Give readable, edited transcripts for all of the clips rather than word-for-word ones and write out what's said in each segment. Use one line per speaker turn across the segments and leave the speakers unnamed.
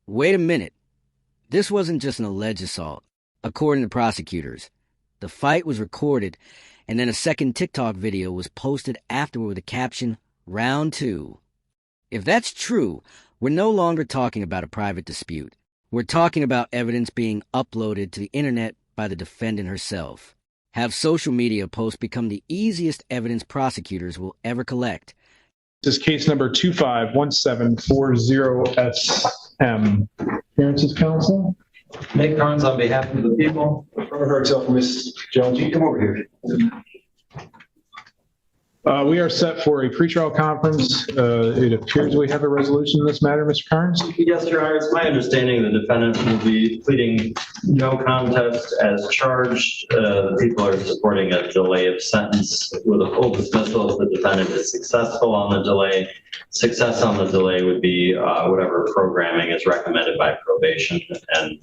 Wait a minute. This wasn't just an alleged assault. According to prosecutors, the fight was recorded, and then a second TikTok video was posted afterward with the caption, "Round 2." If that's true, we're no longer talking about a private dispute. We're talking about evidence being uploaded to the internet by the defendant herself. Have social media posts become the easiest evidence prosecutors will ever collect?
This is case number 251740SM. Appearances, counsel?
Nick Carnes on behalf of the people.
Herself, Ms. Jones, you come over here. We are set for a pretrial conference. It appears we have a resolution in this matter, Mr. Carnes.
Yes, Your Honor. It's my understanding the defendant will be pleading no contest as charged. The people are supporting a delay of sentence with a full dismissal if the defendant is successful on the delay. Success on the delay would be whatever programming is recommended by probation and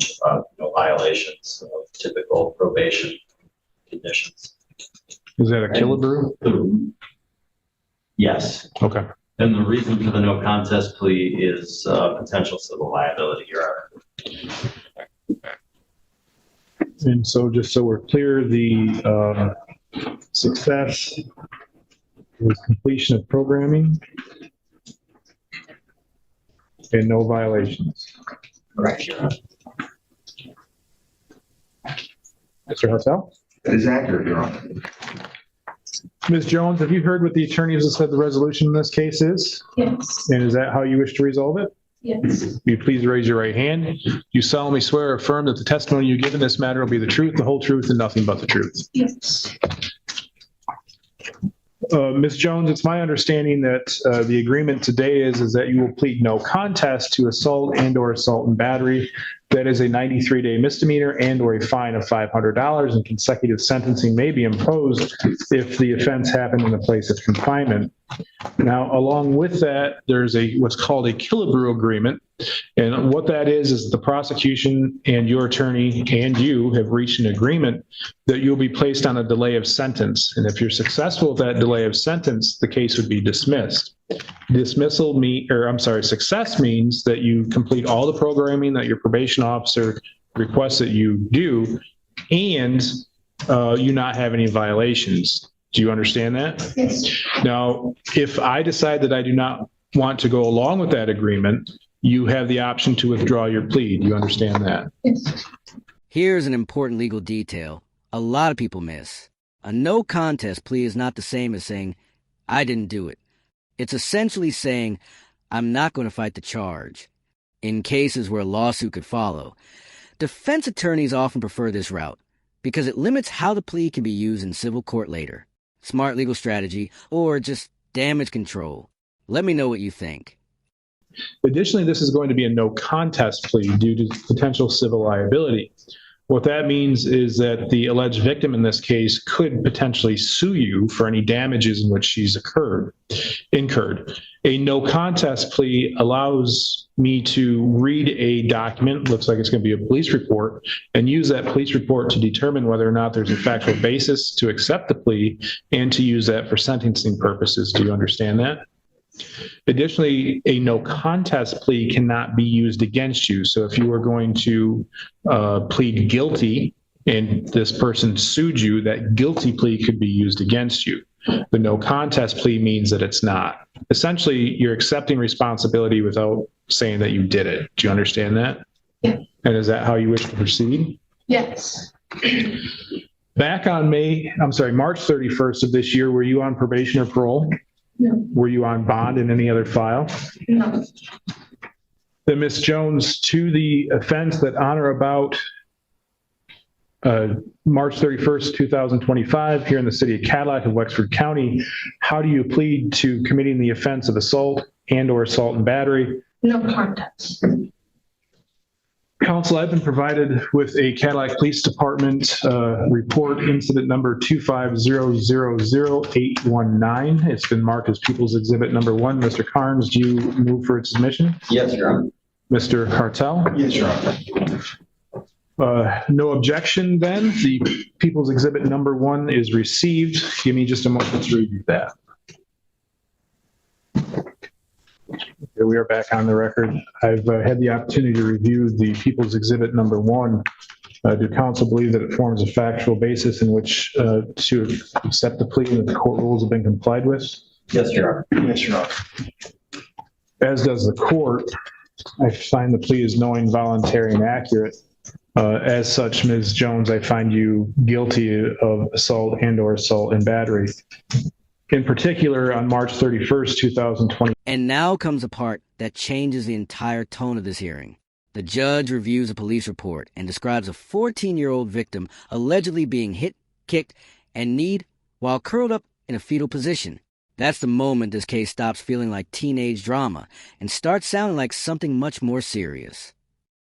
no violations of typical probation conditions.
Is that a Killebrew?
Yes.
Okay.
And the reason for the no contest plea is potential civil liability, Your Honor.
And so just so we're clear, the success was completion of programming and no violations.
Correct, Your Honor.
Mr. Hassel?
That is accurate, Your Honor.
Ms. Jones, have you heard what the attorneys have said the resolution in this case is?
Yes.
And is that how you wish to resolve it?
Yes.
Will you please raise your right hand? You solemnly swear or affirm that the testimony you give in this matter will be the truth, the whole truth, and nothing but the truth.
Yes.
Ms. Jones, it's my understanding that the agreement today is that you will plead no contest to assault and/or assault and battery. That is a 93-day misdemeanor and/or a fine of $500, and consecutive sentencing may be imposed if the offense happened in a place of confinement. Now, along with that, there's what's called a Killebrew agreement. And what that is the prosecution and your attorney and you have reached an agreement that you'll be placed on a delay of sentence. And if you're successful with that delay of sentence, the case would be dismissed. Success means that you complete all the programming that your probation officer requests that you do, and you not have any violations. Do you understand that?
Yes.
Now, if I decide that I do not want to go along with that agreement, you have the option to withdraw your plea. Do you understand that?
Yes.
Here's an important legal detail a lot of people miss. A no contest plea is not the same as saying, "I didn't do it." It's essentially saying, "I'm not going to fight the charge." In cases where a lawsuit could follow, defense attorneys often prefer this route because it limits how the plea can be used in civil court later. Smart legal strategy, or just damage control. Let me know what you think.
Additionally, this is going to be a no contest plea due to potential civil liability. What that means is that the alleged victim in this case could potentially sue you for any damages in which she's incurred. A no contest plea allows me to read a document, looks like it's going to be a police report, and use that police report to determine whether or not there's a factual basis to accept the plea and to use that for sentencing purposes. Do you understand that? Additionally, a no contest plea cannot be used against you. So if you were going to plead guilty and this person sued you, that guilty plea could be used against you. The no contest plea means that it's not. Essentially, you're accepting responsibility without saying that you did it. Do you understand that?
Yeah.
And is that how you wish to proceed?
Yes.
Back on March 31st of this year, were you on probation or parole?
No.
Were you on bond in any other file?
No.
Then Ms. Jones, to the offense that on or about March 31st, 2025, here in the city of Cadillac of Wexford County, how do you plead to committing the offense of assault and/or assault and battery?
No contest.
Counsel, I've been provided with a Cadillac Police Department report, incident number 2500819. It's been marked as People's Exhibit number 1. Mr. Carnes, do you move for its submission?
Yes, Your Honor.
Mr. Hartel?
Yes, Your Honor.
No objection then. The People's Exhibit number 1 is received. Give me just a moment to review that. Here we are back on the record. I've had the opportunity to review the People's Exhibit number 1. Do counsel believe that it forms a factual basis in which to accept the plea and that the court rules have been complied with?
Yes, Your Honor.
Yes, Your Honor. As does the court, I find the plea is knowing, voluntary, and accurate. As such, Ms. Jones, I find you guilty of assault and/or assault and battery. In particular, on March 31st, 2020.
And now comes a part that changes the entire tone of this hearing. The judge reviews a police report and describes a 14-year-old victim allegedly being hit, kicked, and kneed while curled up in a fetal position. That's the moment this case stops feeling like teenage drama and starts sounding like something much more serious.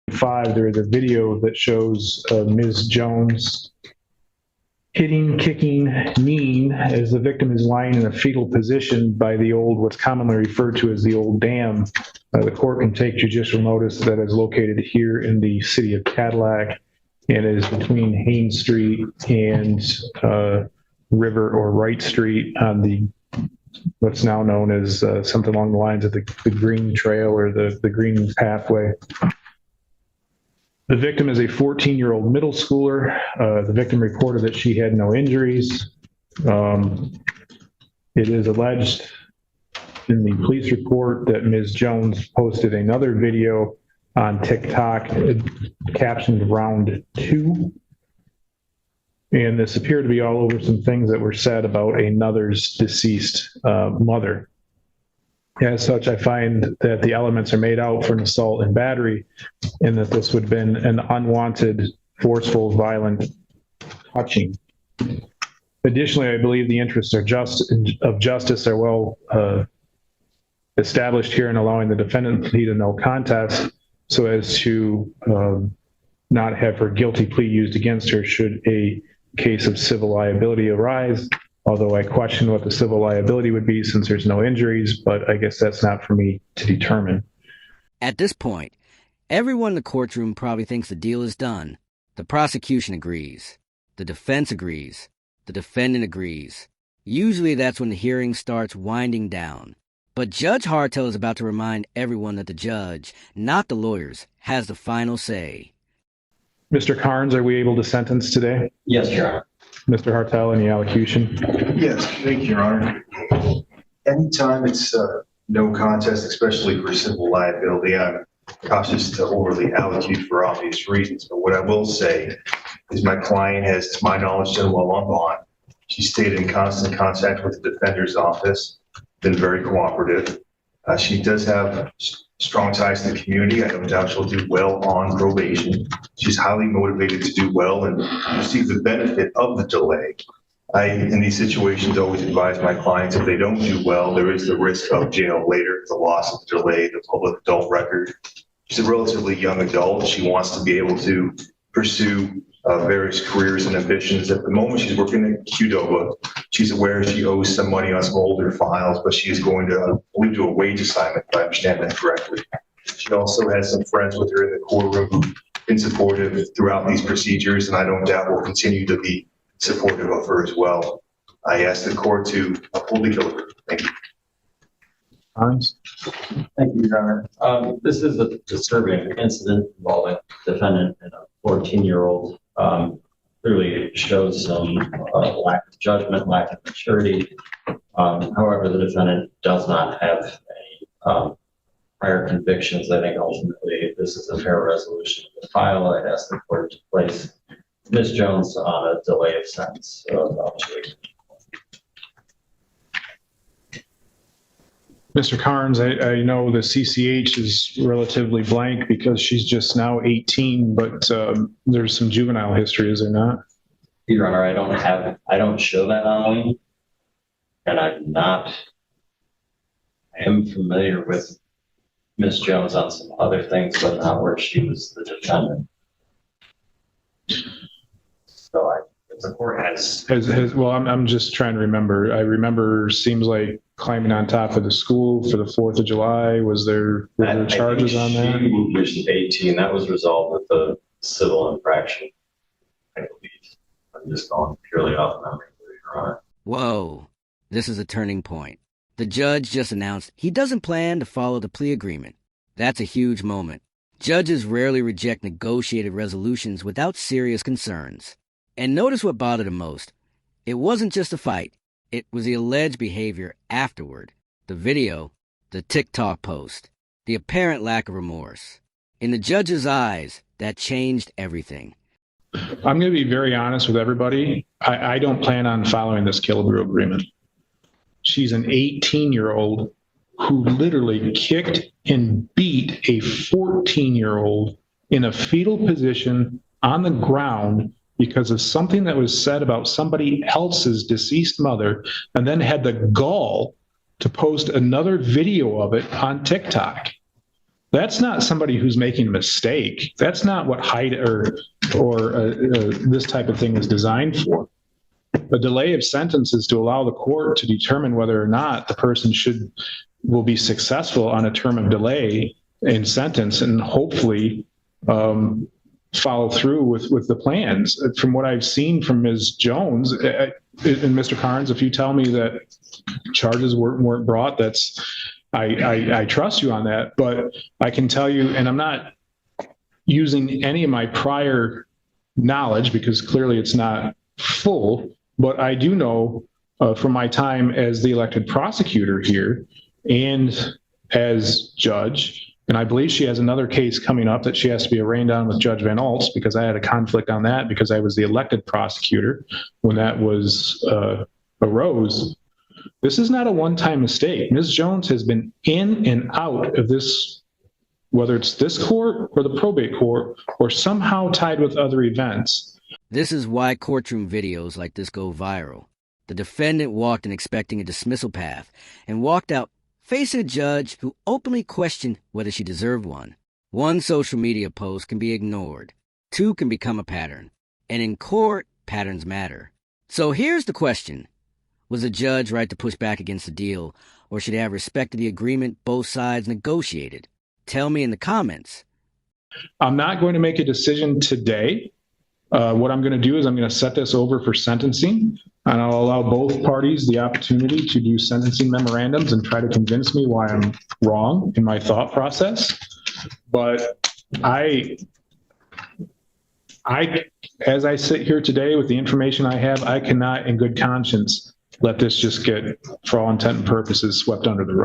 There is a video that shows Ms. Jones hitting, kicking, kneeing as the victim is lying in a fetal position by the what's commonly referred to as the old dam. The court can take judicial notice that is located here in the city of Cadillac and is between Haynes Street and River or Wright Street on the what's now known as something along the lines of the Green Trail or the Green Pathway. The victim is a 14-year-old middle schooler. The victim reported that she had no injuries. It is alleged in the police report that Ms. Jones posted another video on TikTok captioned Round 2. And this appeared to be all over some things that were said about another's deceased mother. As such, I find that the elements are made out for an assault and battery, and that this would have been an unwanted, forceful, violent touching. Additionally, I believe the interests of justice are well established here in allowing the defendant to plead a no contest so as to not have her guilty plea used against her should a case of civil liability arise. Although I question what the civil liability would be since there's no injuries, but I guess that's not for me to determine.
At this point, everyone in the courtroom probably thinks the deal is done. The prosecution agrees. The defense agrees. The defendant agrees. Usually that's when the hearing starts winding down. But Judge Hartel is about to remind everyone that the judge, not the lawyers, has the final say.
Mr. Carnes, are we able to sentence today?
Yes, Your Honor.
Mr. Hartel, any allocution?
Yes, thank you, Your Honor. Anytime it's no contest, especially for civil liability, I'm cautious to overly allocute for obvious reasons. But what I will say is my client has, to my knowledge, done well on bond. She stayed in constant contact with the defender's office, been very cooperative. She does have strong ties to the community. I don't doubt she'll do well on probation. She's highly motivated to do well and receive the benefit of the delay. I, in these situations, always advise my clients if they don't do well, there is the risk of jail later, the loss of the delay, the public adult record. She's a relatively young adult. She wants to be able to pursue various careers and ambitions. At the moment, she's working at Qdoba. She's aware she owes some money on some older files, but she is going to, I believe, do a wage assignment, if I understand that correctly. She also has some friends with her in the courtroom who've been supportive throughout these procedures, and I don't doubt will continue to be supportive of her as well. I ask the court to uphold the guilty verdict. Thank you.
Hans?
Thank you, Your Honor. This is a disturbing incident involving a defendant and a 14-year-old. Clearly shows some lack of judgment, lack of maturity. However, the defendant does not have any prior convictions. I think ultimately this is a fair resolution of the file. I'd ask the court to place Ms. Jones on a delay of sentence of up to 8 months.
Mr. Carnes, I know the CCH is relatively blank because she's just now 18, but there's some juvenile history, is there not?
Your Honor, I don't show that on me, and I am familiar with Ms. Jones on some other things, but not where she was the defendant. So the court has
well, I'm just trying to remember. I remember seems like climbing on top of the school for the 4th of July. Was there charges on that?
She was 18. That was resolved with a civil infraction, I believe. I'm just going purely off memory, Your Honor.
Whoa, this is a turning point. The judge just announced he doesn't plan to follow the plea agreement. That's a huge moment. Judges rarely reject negotiated resolutions without serious concerns. And notice what bothered him most. It wasn't just a fight. It was the alleged behavior afterward. The video, the TikTok post, the apparent lack of remorse. In the judge's eyes, that changed everything.
I'm going to be very honest with everybody. I don't plan on following this Killebrew agreement. She's an 18-year-old who literally kicked and beat a 14-year-old in a fetal position on the ground because of something that was said about somebody else's deceased mother, and then had the gall to post another video of it on TikTok. That's not somebody who's making a mistake. That's not what this type of thing is designed for. A delay of sentence is to allow the court to determine whether or not the person will be successful on a term of delay in sentence, and hopefully follow through with the plans. From what I've seen from Ms. Jones and Mr. Carnes, if you tell me that charges weren't brought, I trust you on that. But I can tell you, and I'm not using any of my prior knowledge because clearly it's not full, but I do know from my time as the elected prosecutor here and as judge, and I believe she has another case coming up that she has to be arraigned on with Judge Van Alts, because I had a conflict on that because I was the elected prosecutor when that was arose. This is not a one-time mistake. Ms. Jones has been in and out of this, whether it's this court or the probate court or somehow tied with other events.
This is why courtroom videos like this go viral. The defendant walked in expecting a dismissal path and walked out facing a judge who openly questioned whether she deserved one. One social media post can be ignored. Two can become a pattern. And in court, patterns matter. So here's the question. Was the judge right to push back against the deal, or should he have respected the agreement both sides negotiated? Tell me in the comments.
I'm not going to make a decision today. What I'm going to do is I'm going to set this over for sentencing, and I'll allow both parties the opportunity to do sentencing memorandums and try to convince me why I'm wrong in my thought process. But as I sit here today with the information I have, I cannot in good conscience let this just get, for all intent and purposes, swept under the rug.